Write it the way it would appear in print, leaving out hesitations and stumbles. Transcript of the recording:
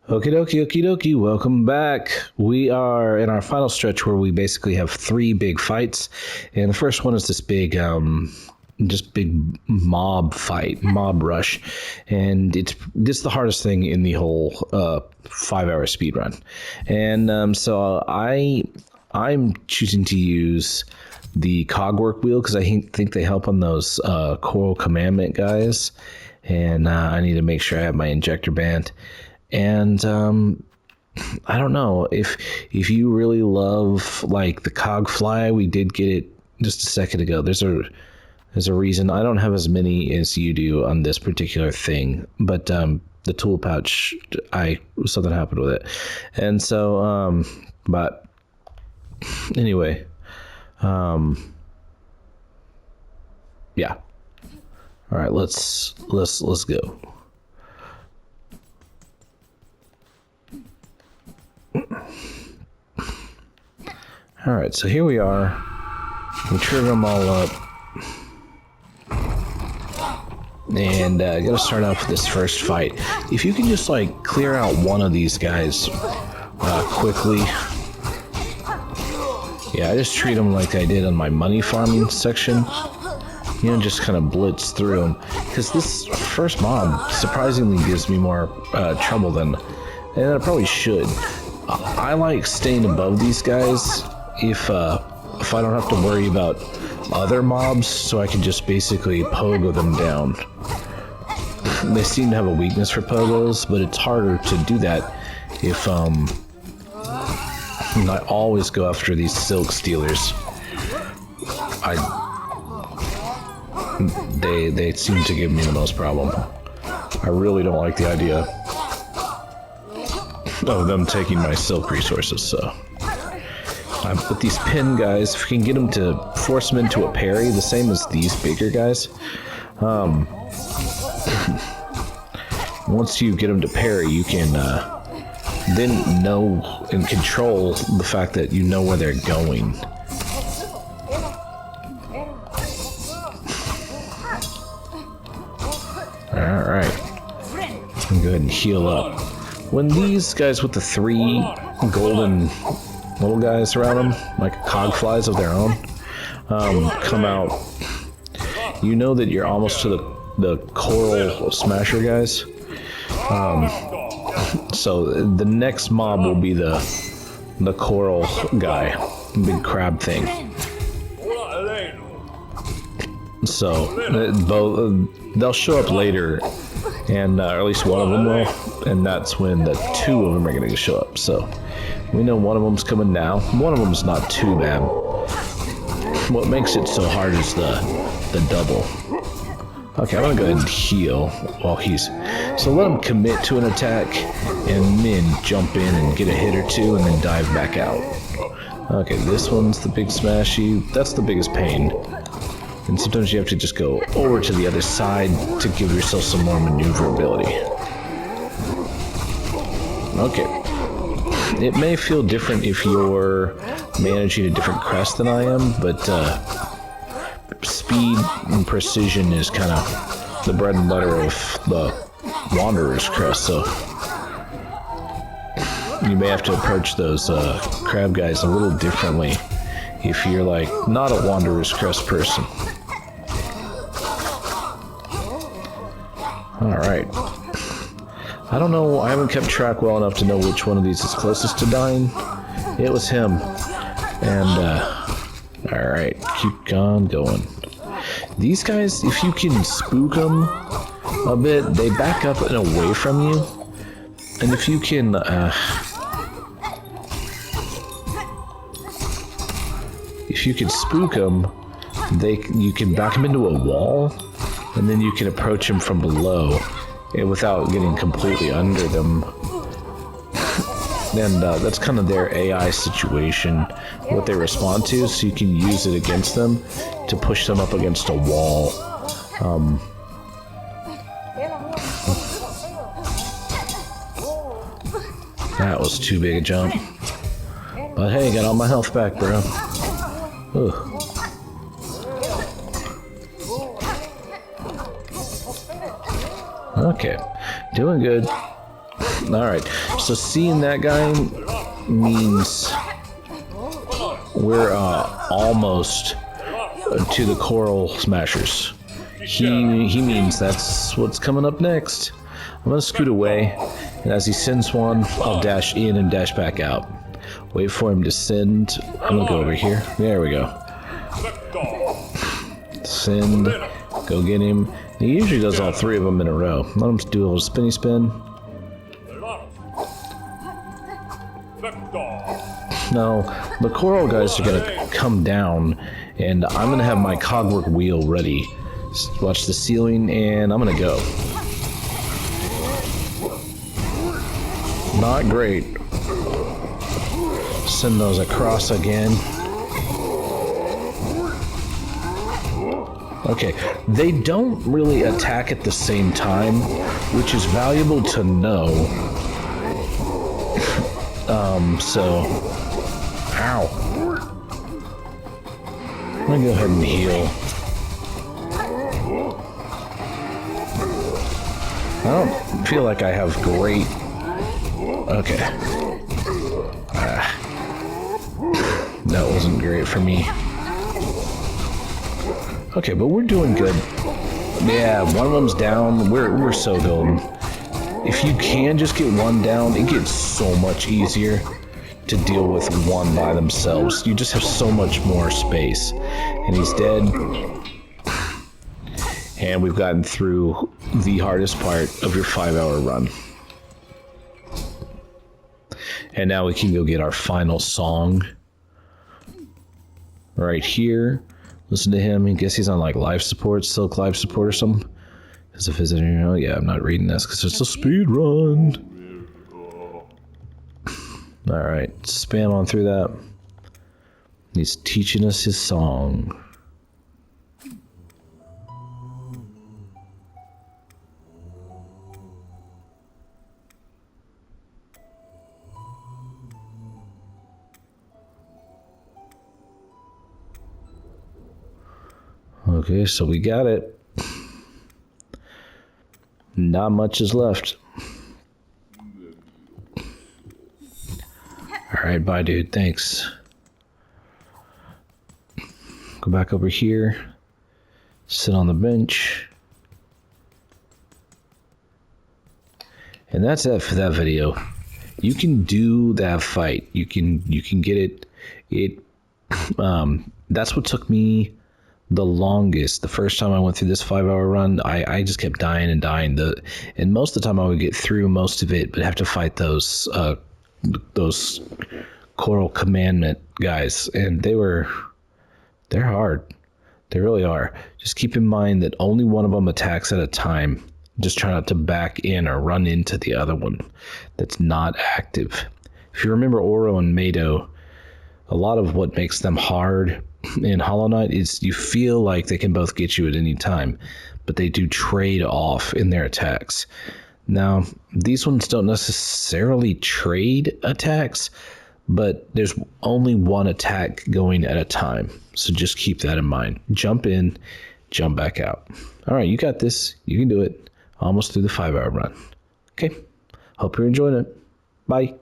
Okie dokie, okie dokie, welcome back. We are in our final stretch where we basically have three big fights. And the first one is this big, just big mob fight, mob rush. And it's the hardest thing in the whole 5-hour speedrun. And so I'm choosing to use the cogwork wheel because I think they help on those coral commandment guys. And I need to make sure I have my injector band. And I don't know if you really love like the cog fly. We did get it just a second ago. There's a reason I don't have as many as you do on this particular thing, but the tool pouch, something happened with it, and so but anyway, yeah. All right, let's go. All right, so here we are. We trigger them all up. And gotta start off with this first fight. If you can just like clear out one of these guys quickly. Yeah, I just treat them like I did on my money farming section. You know, just kind of blitz through them. Because this first mob surprisingly gives me more trouble than, and it probably should. I like staying above these guys if I don't have to worry about other mobs, so I can just basically pogo them down. They seem to have a weakness for pogos, but it's harder to do that if I always go after these silk stealers. They seem to give me the most problem. I really don't like the idea of them taking my silk resources, so with these pin guys, if we can get them to force them into a parry, the same as these bigger guys. Once you get them to parry, you can then know and control the fact that you know where they're going. Alright. Go ahead and heal up. When these guys with the 3 golden little guys around them, like cog flies of their own, come out, you know that you're almost to the coral smasher guys. So the next mob will be the coral guy, big crab thing. So they'll show up later, and or at least one of them will, and that's when the 2 of them are going to show up. So we know one of them's coming now. One of them's not too bad. What makes it so hard is the double. Okay, I'm gonna go ahead and heal while he's... So let him commit to an attack, and then jump in and get a hit or 2, and then dive back out. Okay, this one's the big smashy. That's the biggest pain. And sometimes you have to just go over to the other side to give yourself some more maneuverability. Okay. It may feel different if you're managing a different crest than I am, but speed and precision is kind of the bread and butter of the Wanderer's crest, so you may have to approach those crab guys a little differently if you're like not a Wanderer's crest person. Alright. I don't know, I haven't kept track well enough to know which one of these is closest to dying. It was him. And, alright, keep on going. These guys, if you can spook them a bit, they back up and away from you. And if you can, spook them, you can back them into a wall, and then you can approach them from below without getting completely under them. And that's kind of their AI situation, what they respond to, so you can use it against them to push them up against a wall. That was too big a jump. But hey, got all my health back, bro. Ugh. Okay, doing good. All right, so seeing that guy means we're almost to the coral smashers. He means that's what's coming up next. I'm gonna scoot away, and as he sends one, I'll dash in and dash back out. Wait for him to send. I'm gonna go over here. There we go. Send. Go get him. He usually does all three of them in a row. Let him do a little spinny spin. Now, the coral guys are gonna come down, and I'm gonna have my cogwork wheel ready. Watch the ceiling, and I'm gonna go. Not great. Send those across again. Okay, they don't really attack at the same time, which is valuable to know. So, ow. I'm gonna go ahead and heal. I don't feel like I have great. Okay. That wasn't great for me. Okay, but we're doing good. Yeah, one of them's down. We're so golden. If you can just get one down, it gets so much easier to deal with one by themselves. You just have so much more space. And he's dead. And we've gotten through the hardest part of your 5-hour run. And now we can go get our final song. Right here. Listen to him. I guess he's on like life support, Silk life support or something. As a visitor, oh yeah, I'm not reading this because it's a speed run. All right, spam on through that. He's teaching us his song. Okay, so we got it. Not much is left. Alright, bye dude, thanks. Go back over here. Sit on the bench. And that's it for that video. You can do that fight. You can get it. That's what took me the longest. The first time I went through this 5-hour run, I just kept dying and dying. And most of the time I would get through most of it, but have to fight those Coral Commandment guys, and they're hard. They really are. Just keep in mind that only one of them attacks at a time. Just try not to back in or run into the other one that's not active. If you remember Oro and Mado, a lot of what makes them hard in Hollow Knight is you feel like they can both get you at any time, but they do trade off in their attacks. Now, these ones don't necessarily trade attacks, but there's only one attack going at a time. So just keep that in mind. Jump in, jump back out. All right, you got this. You can do it. Almost through the 5-hour run. Okay. Hope you're enjoying it. Bye.